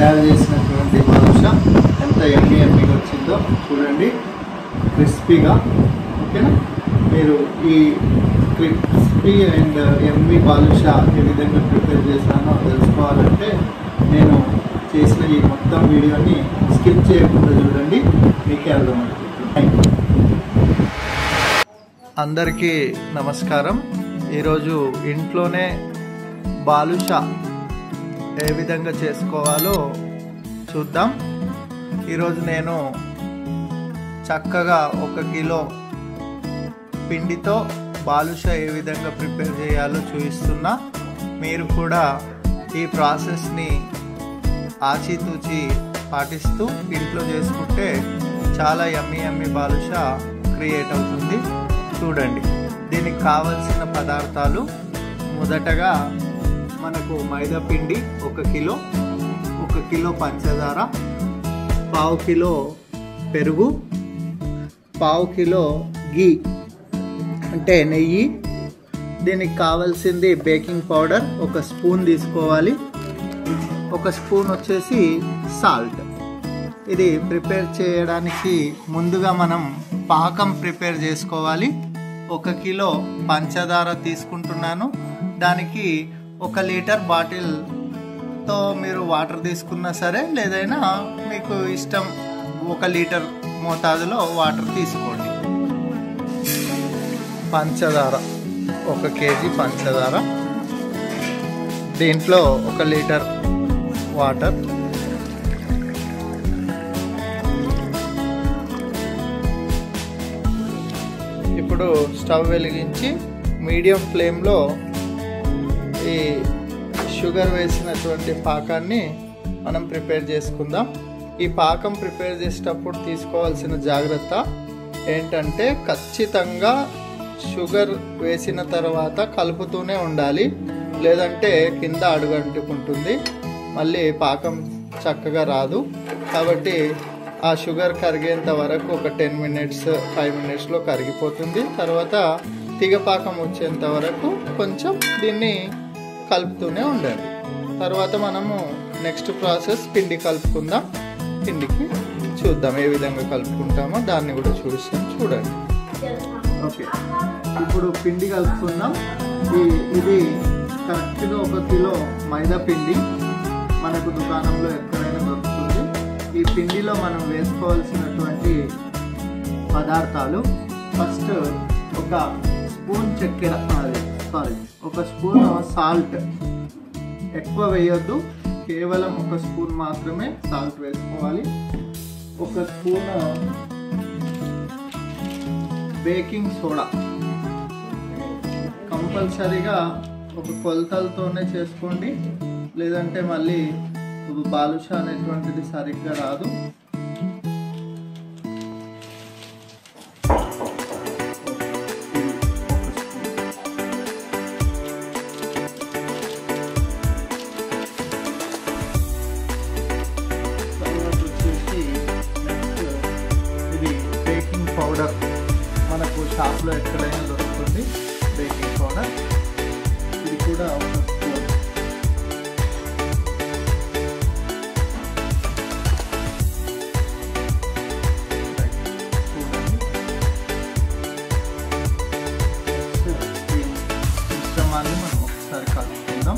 తయారు చేసినటువంటి బాదుషా ఎంత ఎమ్మీగా వచ్చిందో చూడండి, క్రిస్పీగా. ఓకేనా? మీరు ఈ క్రిస్పీ అండ్ ఎమ్మీ బాదుషా ఏ విధంగా ప్రిపేర్ చేశానో తెలుసుకోవాలంటే నేను చేసిన ఈ మొత్తం వీడియోని స్కిప్ చేయకుండా చూడండి, మీకే అర్థమవుతుంది. అందరికీ నమస్కారం. ఈరోజు ఇంట్లోనే బాదుషా ఏ విధంగా చేసుకోవాలో చూద్దాం. ఈరోజు నేను చక్కగా 1 కిలో పిండితో బాదుషా ఏ విధంగా ప్రిపేర్ చేయాలో చూపిస్తున్నా. మీరు కూడా ఈ ప్రాసెస్ని ఆచితూచి పాటిస్తూ ఇంట్లో చేసుకుంటే చాలా యమ్మీ బాదుషా క్రియేట్ అవుతుంది. చూడండి, దీనికి కావలసిన పదార్థాలు మొదటగా మనకు మైదా పిండి 1 కిలో, 1 కిలో పంచదార, 1/2 కిలో పెరుగు, 1/2 కిలో గీ అంటే నెయ్యి. దీనికి కావాల్సింది బేకింగ్ పౌడర్ 1 స్పూన్ తీసుకోవాలి, 1 స్పూన్ వచ్చేసి సాల్ట్. ఇది ప్రిపేర్ చేయడానికి ముందుగా మనం పాకం ప్రిపేర్ చేసుకోవాలి. 1 కిలో పంచదార తీసుకుంటున్నాను. దానికి 1 లీటర్ బాటిల్తో మీరు వాటర్ తీసుకున్నా సరే, లేదైనా మీకు ఇష్టం 1 లీటర్ మోతాదులో వాటర్ తీసుకోండి. పంచదార 1 కేజీ పంచదార, దీంట్లో 1 లీటర్ వాటర్. ఇప్పుడు స్టవ్ వెలిగించి మీడియం ఫ్లేమ్లో ఈ షుగర్ వేసినటువంటి పాకాన్ని మనం ప్రిపేర్ చేసుకుందాం. ఈ పాకం ప్రిపేర్ చేసేటప్పుడు తీసుకోవాల్సిన జాగ్రత్త ఏంటంటే ఖచ్చితంగా షుగర్ వేసిన తర్వాత కలుపుతూనే ఉండాలి, లేదంటే కింద అడుగంటుకుంటుంది, మళ్ళీ పాకం చక్కగా రాదు. కాబట్టి ఆ షుగర్ కరిగేంత వరకు ఒక 10 మినిట్స్ 5 మినిట్స్లో కరిగిపోతుంది. తర్వాత తీగపాకం వచ్చేంత వరకు కొంచెం దీన్ని కలుపుతూనే ఉండండి. తర్వాత మనము నెక్స్ట్ ప్రాసెస్ పిండి కలుపుకుందాం. పిండికి చూద్దాం ఏ విధంగా కలుపుకుంటామో, దాన్ని కూడా చూపిస్తాం, చూడండి. ఓకే, ఇప్పుడు పిండి కలుపుకుందాం. ఇది కరెక్ట్గా 1 కిలో మైదా పిండి మనకు దుకాణంలో ఎక్కడైనా దొరుకుతుంది. ఈ పిండిలో మనం వేసుకోవాల్సినటువంటి పదార్థాలు, ఫస్ట్ 1 స్పూన్ చక్కెర, 1 స్పూన్ సాల్ట్. ఎక్కువ వేయొద్దు, కేవలం 1 స్పూన్ మాత్రమే సాల్ట్ వేసుకోవాలి. 1 స్పూన్ బేకింగ్ సోడా. కంపల్సరీగా ఒక కొలతలతోనే చేసుకోండి, లేదంటే మళ్ళీ బాదుషా అనేటువంటిది సరిగ్గా రాదు. తర్వాత వచ్చేసి ఇది బేకింగ్ పౌడర్, మనకు షాప్లో ఎక్కడైనా దొరుకుతుంది బేకింగ్ పౌడర్. ఇది కూడా 1 స్పూన్. మిశ్రమాన్ని మనం ఒకసారి కలుపుకుందాం.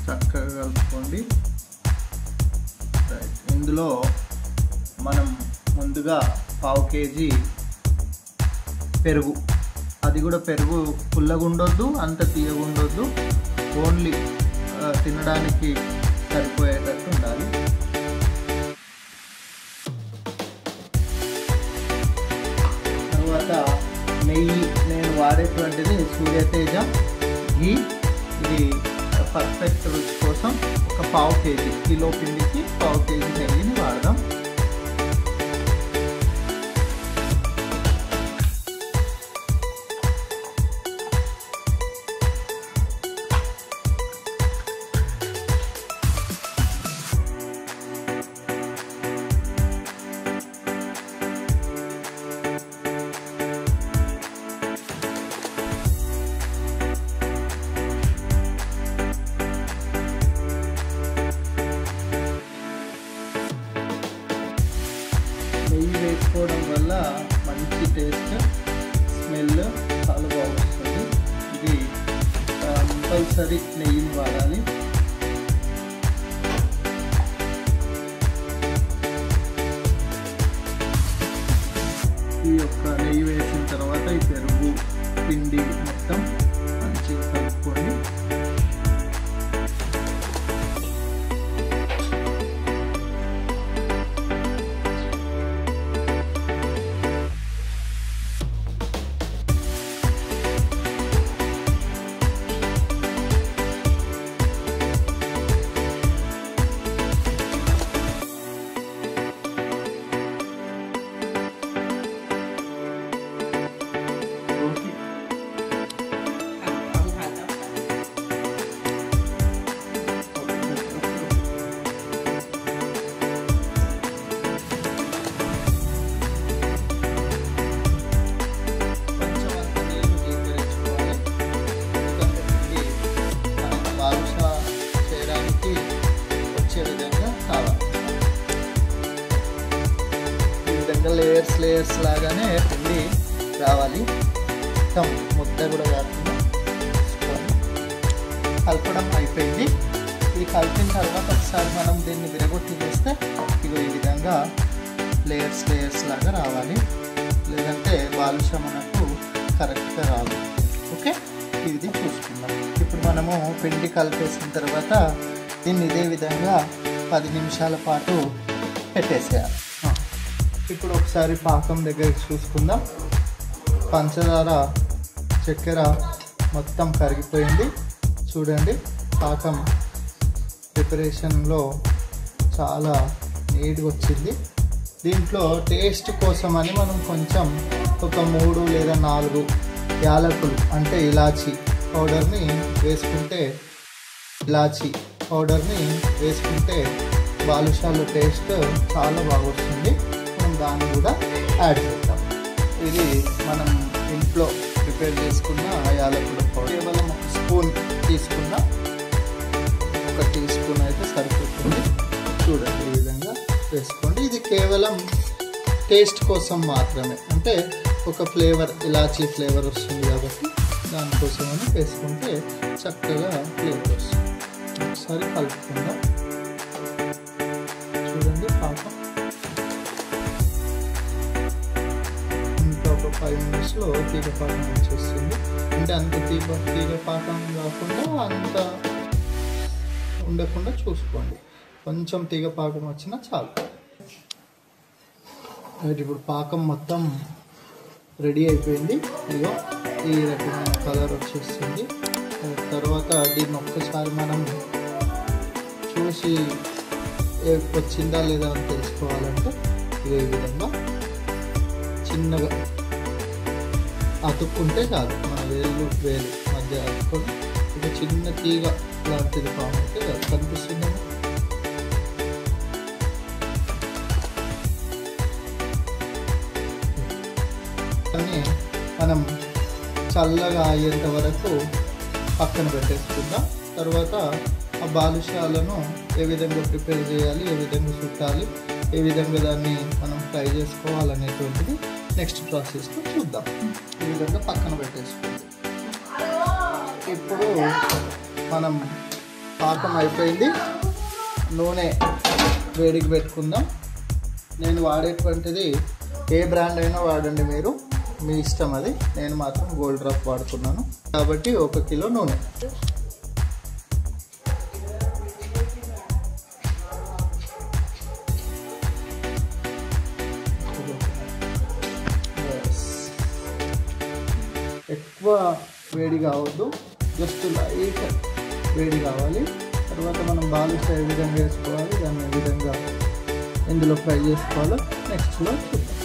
చక్కగా కలుపుకోండి. ఇందులో మనం ముందుగా 1/2 కేజీ పెరుగు, అది కూడా పెరుగు పుల్లగా ఉండొద్దు, అంత తీయగా ఉండొద్దు, ఓన్లీ తినడానికి సరిపోయేటట్టు ఉండాలి. తర్వాత నెయ్యి, నేను వాడేటువంటిది సూర్యతేజ ఘీ. ఇది పర్ఫెక్ట్ రుచి కోసం 1/2 కేజీ, కిలో పిండికి 1/2 కేజీ నెయ్యిని వాడదాం. టేస్ట్ స్మెల్ చాలా బాగుంటుంది. ఇది కంపల్సరీ నెయ్యిని వాడాలి. ఈ యొక్క నెయ్యి వేసిన తర్వాత ఈ పెరుగు పిండి మొత్తం మంచిగా కలుపుకోండి. లేయర్స్ లాగానే పిండి రావాలి. మొత్తం ముద్ద కూడా కాకుండా కలపడం అయిపోయింది. ఇది కలిపిన తర్వాత ఒకసారి మనం దీన్ని విరగొట్టి చేస్తే ఇగో ఈ విధంగా లేయర్స్ లాగా రావాలి. లేదంటే బాదుషా మనకు కరెక్ట్గా రాదు. ఓకే, ఇది చూసుకుందాం. ఇప్పుడు మనము పిండి కలిపేసిన తర్వాత దీన్ని ఇదే విధంగా 10 నిమిషాల పాటు పెట్టేసేయాలి. ఇప్పుడు ఒకసారి పాకం దగ్గరికి చూసుకుందాం. పంచదార చక్కెర మొత్తం కరిగిపోయింది. చూడండి, పాకం ప్రిపరేషన్లో చాలా నీట్గా వచ్చింది. దీంట్లో టేస్ట్ కోసమని మనం కొంచెం ఒక 3 లేదా 4 యాలకులు అంటే ఇలాచీ పౌడర్ని వేసుకుంటే బాదుషాలో టేస్ట్ చాలా బాగా వస్తుంది. దాన్ని కూడా యాడ్ చేద్దాం. ఇది మనం ఇంట్లో ప్రిపేర్ చేసుకున్న యాలకుల పౌడర్ కేవలం 1 స్పూన్ తీసుకున్న 1 టీ స్పూన్ అయితే సరిపోతుంది. చూడండి, ఈ విధంగా వేసుకోండి. ఇది కేవలం టేస్ట్ కోసం మాత్రమే, అంటే ఒక ఫ్లేవర్ ఇలాచీ ఫ్లేవర్ వస్తుంది కాబట్టి దానికోసమని వేసుకుంటే చక్కగా ఫ్లేవర్ వస్తుంది. ఒకసారి కలుపుకుందాం. చూడండి, పాకం 5 నిమిషాల్లో తీగ పాకం వచ్చేస్తుంది. అంటే అంత తీగ పాకం కాకుండా అంత ఉండకుండా చూసుకోండి. కొంచెం తీగ పాకం వచ్చినా చాలు. ఇప్పుడు పాకం మొత్తం రెడీ అయిపోయింది. ఇదిగో ఈ రకమైన కలర్ వచ్చేస్తుంది. తర్వాత దీన్ని ఒక్కసారి మనం చూసి వచ్చిందా లేదా అని తెలుసుకోవాలంటే ఇదే విధంగా చిన్నగా అతుక్కుంటే చాలు. మన వేలు మధ్య అతుక్కొని ఒక చిన్న తీగ లాంటిది ఫామ్ అయితే చాలు. కనిపిస్తుంది. కానీ మనం చల్లగా అయ్యేంత వరకు పక్కన పెట్టేసుకుందాం. తర్వాత ఆ బాదుషాలను ఏ విధంగా ప్రిపేర్ చేయాలి, ఏ విధంగా చుట్టాలి, ఏ విధంగా దాన్ని మనం ఫ్రై చేసుకోవాలనేటువంటిది నెక్స్ట్ ప్రాసెస్లో చూద్దాం. ఈ విధంగా పక్కన పెట్టేసుకుందాం. ఇప్పుడు మనం పాకం అయిపోయింది. నూనె వేడికి పెట్టుకుందాం. నేను వాడేటువంటిది ఏ బ్రాండ్ అయినా వాడండి, మీరు మీ ఇష్టం అది. నేను మాత్రం గోల్డ్ డ్రాప్ వాడుతున్నాను కాబట్టి 1 కిలో నూనె. ఎక్కువ వేడి కావద్దు, జస్ట్ లైట్ వేడి కావాలి. తర్వాత మనం బాదుషా ఏ విధంగా వేసుకోవాలి, దాన్ని ఏ విధంగా ఇందులో ఫ్రై చేసుకోవాలో నెక్స్ట్లో చూద్దాం.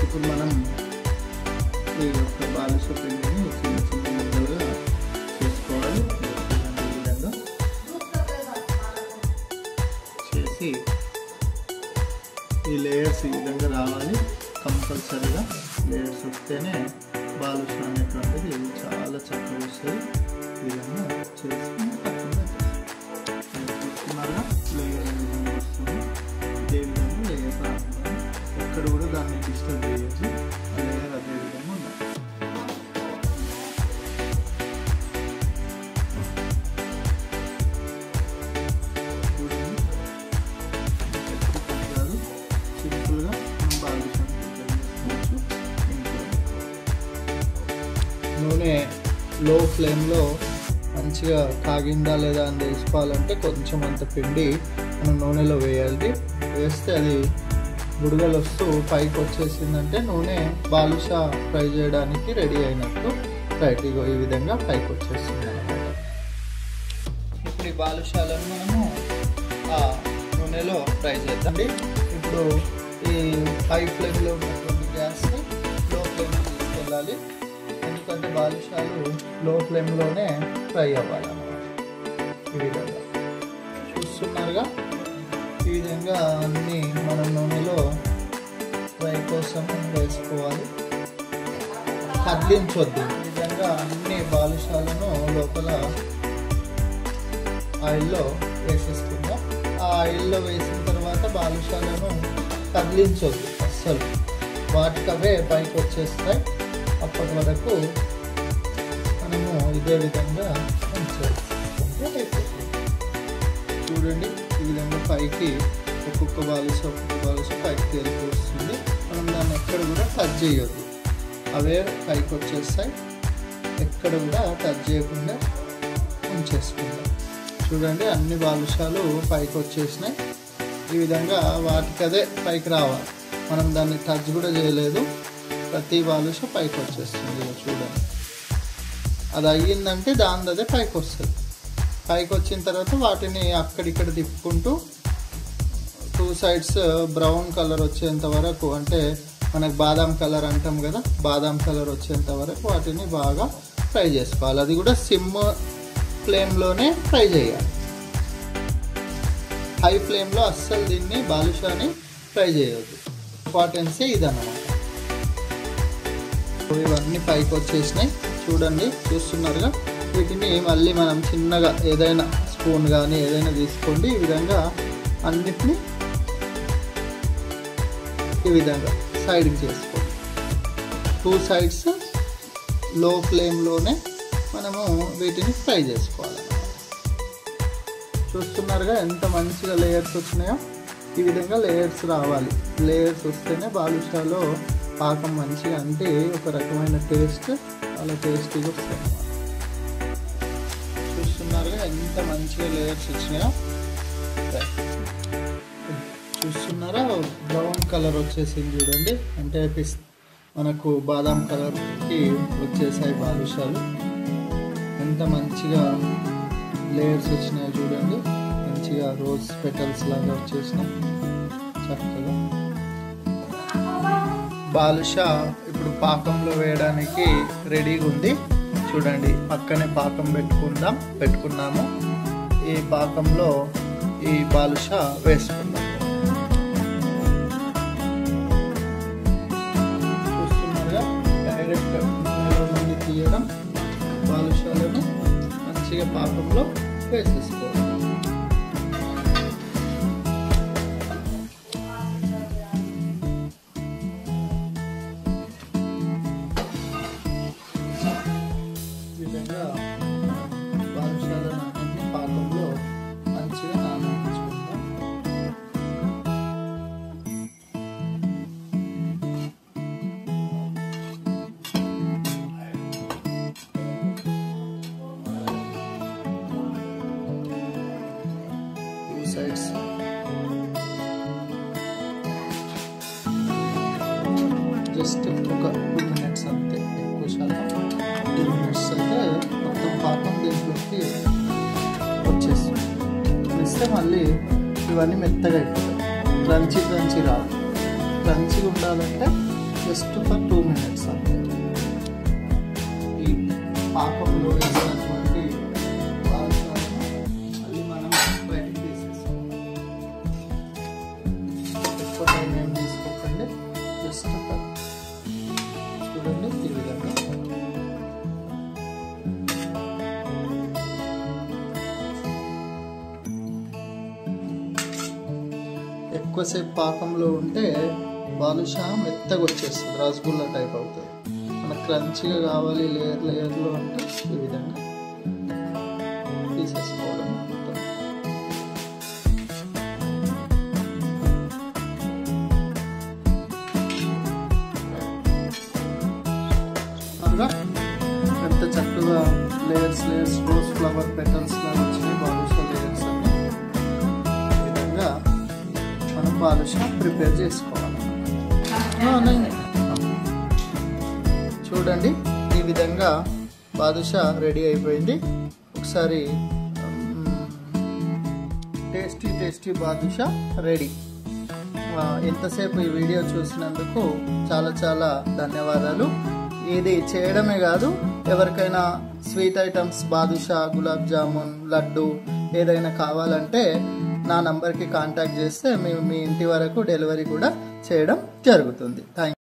ఇప్పుడు మనం ఈ యొక్క బాదుషా పిండిని చిన్న చిన్న ముద్దలుగా చేసుకోవాలి. ఈ విధంగా చేసి ఈ లేయర్స్ ఈ విధంగా రావాలి. కంపల్సరీగా లేయర్స్ వస్తేనే బాదుషా అనేటువంటిది చాలా చక్కగా వస్తుంది. ఈ విధంగా చేసుకుని పక్కన చూస్తున్నారుగా లేయర్ ఏ విధంగా వస్తుంది. ఇదే విధంగా లేయర్ రావాలి. ఎక్కడ కూడా దాన్ని డిస్టర్బ్ చేయొచ్చు. నూనె లో ఫ్లేమ్లో మంచిగా కాగిందా లేదా అని తెలుసుకోవాలంటే కొంచెం అంత పిండి మనం నూనెలో వేయాలి. వేస్తే అది బుడగలు వస్తూ పైకి వచ్చేసిందంటే నూనె బాదుషా ఫ్రై చేయడానికి రెడీ అయినట్టు. రైట్, ఇగో ఈ విధంగా పైకి వచ్చేస్తుంది అన్నమాట. ఇప్పుడు ఈ బాదుషాలను మనము ఆ నూనెలో ఫ్రై చేద్దాం. ఇప్పుడు ఈ హై ఫ్లేమ్లో ఉన్నటువంటి గ్యాస్ని లో ఫ్లేమ్లో తీసుకెళ్ళాలి. ఎందుకంటే బాదుషాలు లో ఫ్లేమ్లోనే ఫ్రై అవ్వాలన్నమాట. ఈ విధంగా చూస్తున్నారుగా, ఈ విధంగా అన్నీ మనం నూనెలో ఫ్రై కోసం వేసుకోవాలి. కదిలించొద్దు. ఈ విధంగా అన్ని బాదుషాలను లోపల ఆయిల్లో వేసేసుకుందాం. ఆ ఆయిల్లో వేసిన తర్వాత బాదుషాలను కదిలించొద్దు అస్సలు, వాటికవే పైకి వచ్చేస్తాయి. అప్పటి వరకు మనము ఇదే విధంగా ఉంచేసుకుంటే అయిపోతుంది. చూడండి, ఈ విధంగా పైకి ఒక్కొక్క బాదుషా పైకి తేలికి వస్తుంది. మనం దాన్ని ఎక్కడ కూడా టచ్ చేయొద్దు, అవే పైకి వచ్చేస్తాయి. ఎక్కడ కూడా టచ్ చేయకుండా ఉంచేసుకుంటాం. చూడండి, అన్ని బాదుషాలు పైకి వచ్చేసినాయి. ఈ విధంగా వాటికి అదే పైకి రావాలి. మనం దాన్ని టచ్ కూడా చేయలేదు. ప్రతి బాదుషా పైకి వచ్చేస్తుంది. చూడండి, అది అయ్యిందంటే దాని అదే పైకి వస్తుంది. పైకి వచ్చిన తర్వాత వాటిని అక్కడిక్కడ తిప్పుకుంటూ 2 sides బ్రౌన్ కలర్ వచ్చేంత వరకు, అంటే మనకు బాదాం కలర్ అంటాం కదా, బాదాం కలర్ వచ్చేంత వరకు వాటిని బాగా ఫ్రై చేసుకోవాలి. అది కూడా సిమ్ ఫ్లేమ్లోనే ఫ్రై చేయాలి. హై ఫ్లేమ్లో అస్సలు దీన్ని బాదుషాని ఫ్రై చేయవద్దు. ఇంపార్టెన్సే ఇదన్నమాట. ఇవన్నీ పైకి వచ్చేసినాయి. చూడండి, చూస్తున్నారుగా. వీటిని మళ్ళీ మనం చిన్నగా ఏదైనా స్పూన్ కానీ ఏదైనా తీసుకోండి. ఈ విధంగా అన్నిటినీ ఈ విధంగా సైడ్కి చేసుకోండి. 2 sides లో ఫ్లేమ్లోనే మనము వీటిని ఫ్రై చేసుకోవాలి. చూస్తున్నారుగా ఎంత మంచిగా లేయర్స్ వచ్చినాయో. ఈ విధంగా లేయర్స్ రావాలి. లేయర్స్ వస్తేనే బాదుషాలో పాకం మంచిగా, అంటే ఒక రకమైన టేస్ట్, చాలా టేస్టీగా వస్తుంది. చూస్తున్నారుగా ఎంత మంచిగా లేయర్స్ వచ్చినాయో. చూస్తున్నారా, బ్రౌన్ కలర్ వచ్చేసింది చూడండి. అంటే మనకు బాదాం కలర్కి వచ్చేసాయి బాదుషాలు. ఎంత మంచిగా లేయర్స్ వచ్చినాయో చూడండి. మంచిగా రోజ్ పెటల్స్ లాగా వచ్చేసినాయి చక్కగా. బాదుషా ఇప్పుడు పాకంలో వేయడానికి రెడీగా ఉంది. చూడండి, పక్కనే పాకం పెట్టుకున్నాము. ఈ పాకంలో ఈ బాదుషా వేసుకుందాం. చూస్తున్నారుగా, డైరెక్ట్ నుండి తీయడం, బాదుషాలను మంచిగా పాకంలో వేసేసుకోవాలి. బాదుషాలను అన్ని పాకంలో మంచిగా నానబెట్టుకుంటాం. sides. జస్ట్ ఒక 2 minutes అంతే, ఎక్కువ శాతం 2 minutes అయితే మొత్తం పాకం దీంట్లోకి వచ్చేస్తుంది. వేస్తే మళ్ళీ ఇవన్నీ మెత్తగా అయిపోతాయి, క్రంచీ రాదు. క్రంచీగా ఉండాలంటే జస్ట్ ఫర్ 2 minutes అంతే. ఈ పాకంలో వేసినటువంటి బాదుషాలను మళ్ళీ మనం బయటికి తీసేస్తాం. ఎక్కువ టైం ఏం తీసుకోకండి, జస్ట్ చూడండి ఈ విధంగా. ఎక్కువసేపు పాకంలో ఉంటే బాదుషా మెత్తగా వచ్చేస్తుంది, రసగుల్లా టైప్ అవుతుంది. మనకు క్రంచీగా కావాలి లేయర్లో అంటే ఈ విధంగా తీసేసుకోవడం. చక్కగా లేయర్స్ రోజ్ ఫ్లవర్ పెటల్స్ వచ్చినాయి బాదుషా లేయర్స్ అన్ని. ఈ విధంగా మనం బాదుషా ప్రిపేర్ చేసుకోవాలి. చూడండి, ఈ విధంగా బాదుషా రెడీ అయిపోయింది. ఒకసారి టేస్టీ బాదుషా రెడీ. ఎంతసేపు ఈ వీడియో చూసినందుకు చాలా ధన్యవాదాలు. ఇది చేయడమే కాదు, ఎవరికైనా స్వీట్ ఐటమ్స్ బాదుషా, గులాబ్ జామున్, లడ్డు ఏదైనా కావాలంటే నా నంబర్కి కాంటాక్ట్ చేస్తే మేము మీ ఇంటి వరకు డెలివరీ కూడా చేయడం జరుగుతుంది. Thank you.